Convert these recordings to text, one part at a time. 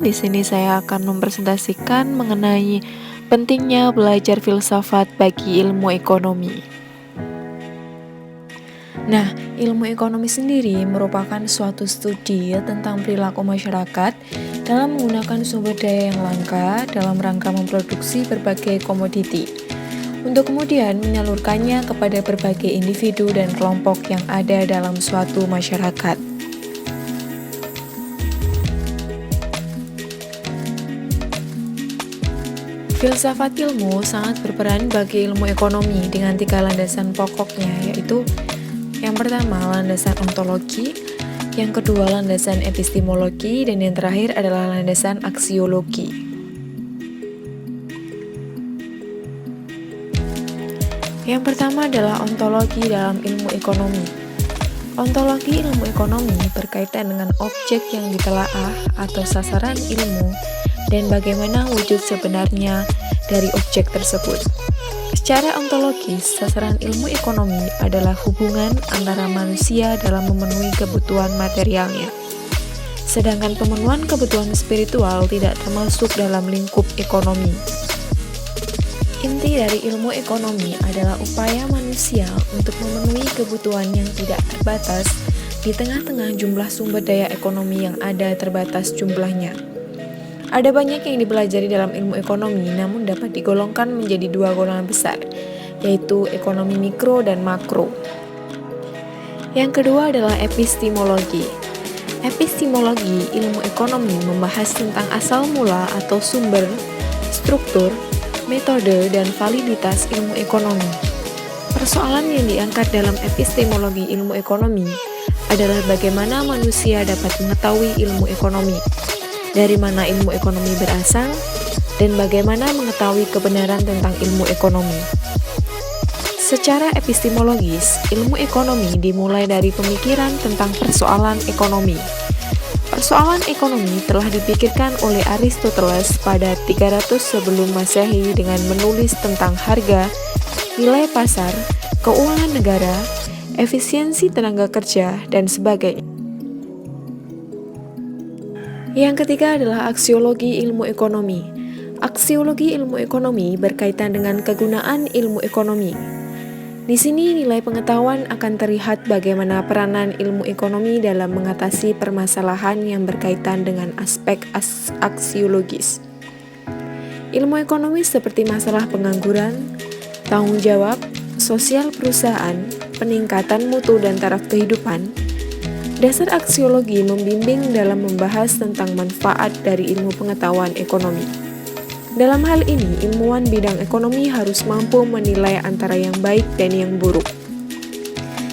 Di sini saya akan mempresentasikan mengenai pentingnya belajar filsafat bagi ilmu ekonomi. Nah, ilmu ekonomi sendiri merupakan suatu studi tentang perilaku masyarakat dalam menggunakan sumber daya yang langka dalam rangka memproduksi berbagai komoditi, untuk kemudian menyalurkannya kepada berbagai individu dan kelompok yang ada dalam suatu masyarakat. Filsafat ilmu sangat berperan bagi ilmu ekonomi dengan 3 landasan pokoknya, yaitu yang pertama landasan ontologi, yang kedua landasan epistemologi, dan yang terakhir adalah landasan aksiologi. Yang pertama adalah ontologi dalam ilmu ekonomi. Ontologi ilmu ekonomi berkaitan dengan objek yang ditelaah atau sasaran ilmu dan bagaimana wujud sebenarnya dari objek tersebut. Secara ontologis, sasaran ilmu ekonomi adalah hubungan antara manusia dalam memenuhi kebutuhan materialnya. Sedangkan pemenuhan kebutuhan spiritual tidak termasuk dalam lingkup ekonomi. Inti dari ilmu ekonomi adalah upaya manusia untuk memenuhi kebutuhan yang tidak terbatas di tengah-tengah jumlah sumber daya ekonomi yang ada terbatas jumlahnya. Ada banyak yang dipelajari dalam ilmu ekonomi, namun dapat digolongkan menjadi 2 golongan besar, yaitu ekonomi mikro dan makro. Yang kedua adalah epistemologi. Epistemologi ilmu ekonomi membahas tentang asal mula atau sumber, struktur, metode, dan validitas ilmu ekonomi. Persoalan yang diangkat dalam epistemologi ilmu ekonomi adalah bagaimana manusia dapat mengetahui ilmu ekonomi, dari mana ilmu ekonomi berasal, dan bagaimana mengetahui kebenaran tentang ilmu ekonomi. Secara epistemologis, ilmu ekonomi dimulai dari pemikiran tentang persoalan ekonomi. Persoalan ekonomi telah dipikirkan oleh Aristoteles pada 300 sebelum Masehi dengan menulis tentang harga, nilai pasar, keuangan negara, efisiensi tenaga kerja, dan sebagainya. Yang ketiga adalah aksiologi ilmu ekonomi. Aksiologi ilmu ekonomi berkaitan dengan kegunaan ilmu ekonomi. Di sini nilai pengetahuan akan terlihat bagaimana peranan ilmu ekonomi dalam mengatasi permasalahan yang berkaitan dengan aspek aksiologis. Ilmu ekonomi seperti masalah pengangguran, tanggung jawab, sosial perusahaan, peningkatan mutu dan taraf kehidupan. Dasar aksiologi membimbing dalam membahas tentang manfaat dari ilmu pengetahuan ekonomi. Dalam hal ini, ilmuwan bidang ekonomi harus mampu menilai antara yang baik dan yang buruk.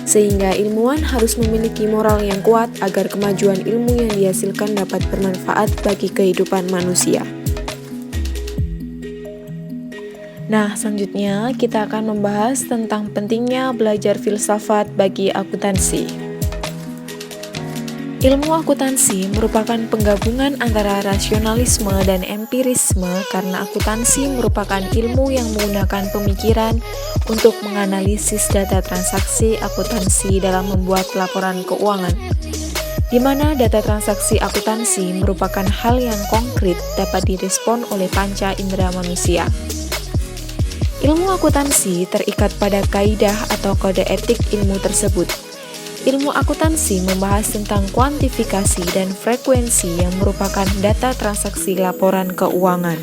Sehingga ilmuwan harus memiliki moral yang kuat agar kemajuan ilmu yang dihasilkan dapat bermanfaat bagi kehidupan manusia. Nah, selanjutnya kita akan membahas tentang pentingnya belajar filsafat bagi akuntansi. Ilmu akuntansi merupakan penggabungan antara rasionalisme dan empirisme karena akuntansi merupakan ilmu yang menggunakan pemikiran untuk menganalisis data transaksi akuntansi dalam membuat laporan keuangan, di mana data transaksi akuntansi merupakan hal yang konkret dapat direspon oleh panca indera manusia. Ilmu akuntansi terikat pada kaidah atau kode etik ilmu tersebut. Ilmu akuntansi membahas tentang kuantifikasi dan frekuensi yang merupakan data transaksi laporan keuangan.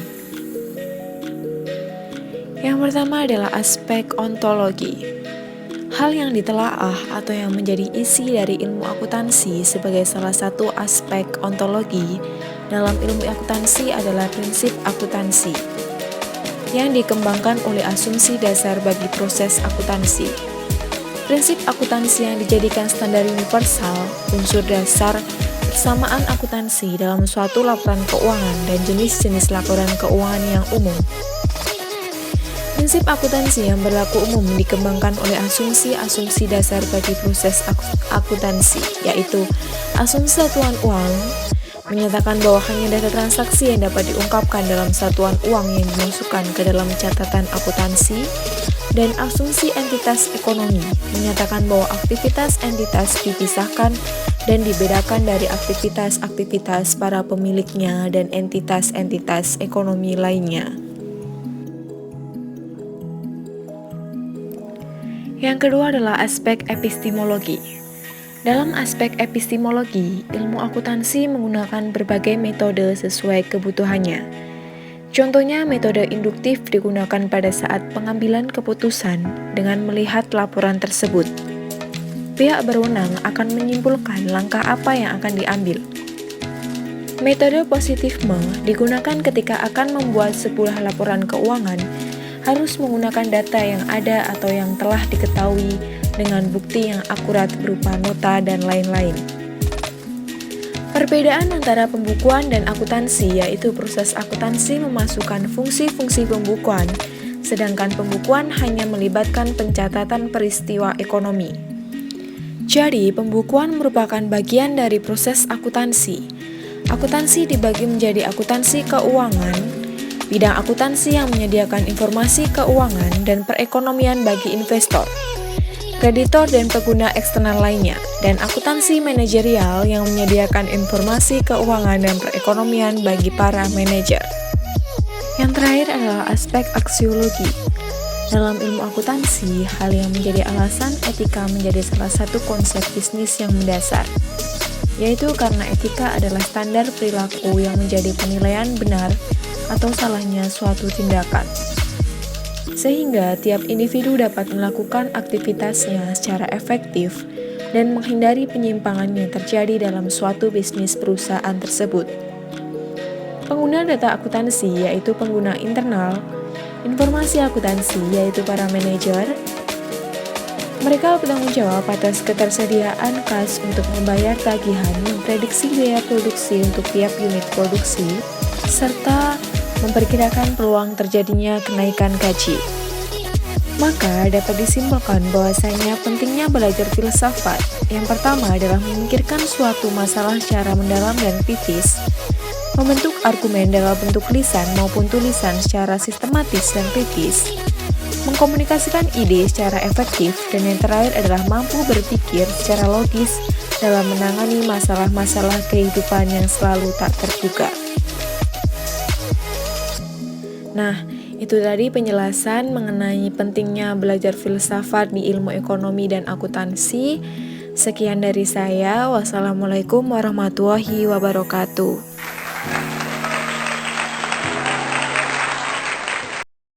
Yang pertama adalah aspek ontologi. Hal yang ditelaah atau yang menjadi isi dari ilmu akuntansi sebagai salah satu aspek ontologi dalam ilmu akuntansi adalah prinsip akuntansi, yang dikembangkan oleh asumsi dasar bagi proses akuntansi. Prinsip akuntansi yang dijadikan standar universal, unsur dasar persamaan akuntansi dalam suatu laporan keuangan dan jenis-jenis laporan keuangan yang umum. Prinsip akuntansi yang berlaku umum dikembangkan oleh asumsi-asumsi dasar bagi proses akuntansi, yaitu asumsi satuan uang, menyatakan bahwa hanya data transaksi yang dapat diungkapkan dalam satuan uang yang dimasukkan ke dalam catatan akuntansi, dan asumsi entitas ekonomi menyatakan bahwa aktivitas entitas dipisahkan dan dibedakan dari aktivitas-aktivitas para pemiliknya dan entitas-entitas ekonomi lainnya. Yang kedua adalah aspek epistemologi. Dalam aspek epistemologi, ilmu akuntansi menggunakan berbagai metode sesuai kebutuhannya. Contohnya, metode induktif digunakan pada saat pengambilan keputusan dengan melihat laporan tersebut. Pihak berwenang akan menyimpulkan langkah apa yang akan diambil. Metode positifme digunakan ketika akan membuat sebuah laporan keuangan harus menggunakan data yang ada atau yang telah diketahui dengan bukti yang akurat berupa nota dan lain-lain. Perbedaan antara pembukuan dan akuntansi yaitu proses akuntansi memasukkan fungsi-fungsi pembukuan, sedangkan pembukuan hanya melibatkan pencatatan peristiwa ekonomi. Jadi, pembukuan merupakan bagian dari proses akuntansi. Akuntansi dibagi menjadi akuntansi keuangan, bidang akuntansi yang menyediakan informasi keuangan dan perekonomian bagi investor, kreditor dan pengguna eksternal lainnya, dan akuntansi manajerial yang menyediakan informasi keuangan dan perekonomian bagi para manajer. Yang terakhir adalah aspek aksiologi. Dalam ilmu akuntansi, hal yang menjadi alasan etika menjadi salah satu konsep bisnis yang mendasar, yaitu karena etika adalah standar perilaku yang menjadi penilaian benar atau salahnya suatu tindakan, sehingga tiap individu dapat melakukan aktivitasnya secara efektif dan menghindari penyimpangan yang terjadi dalam suatu bisnis perusahaan tersebut. Pengguna data akuntansi yaitu pengguna internal, informasi akuntansi yaitu para manajer. Mereka bertanggung jawab atas ketersediaan kas untuk membayar tagihan, memprediksi biaya produksi untuk tiap unit produksi, serta memperkirakan peluang terjadinya kenaikan gaji. Maka dapat disimpulkan bahwasanya pentingnya belajar filsafat. Yang pertama adalah memikirkan suatu masalah secara mendalam dan kritis, membentuk argumen dalam bentuk lisan maupun tulisan secara sistematis dan kritis, mengkomunikasikan ide secara efektif, dan yang terakhir adalah mampu berpikir secara logis dalam menangani masalah-masalah kehidupan yang selalu tak terduga. Nah, itu tadi penjelasan mengenai pentingnya belajar filsafat di ilmu ekonomi dan akuntansi. Sekian dari saya. Wassalamualaikum warahmatullahi wabarakatuh.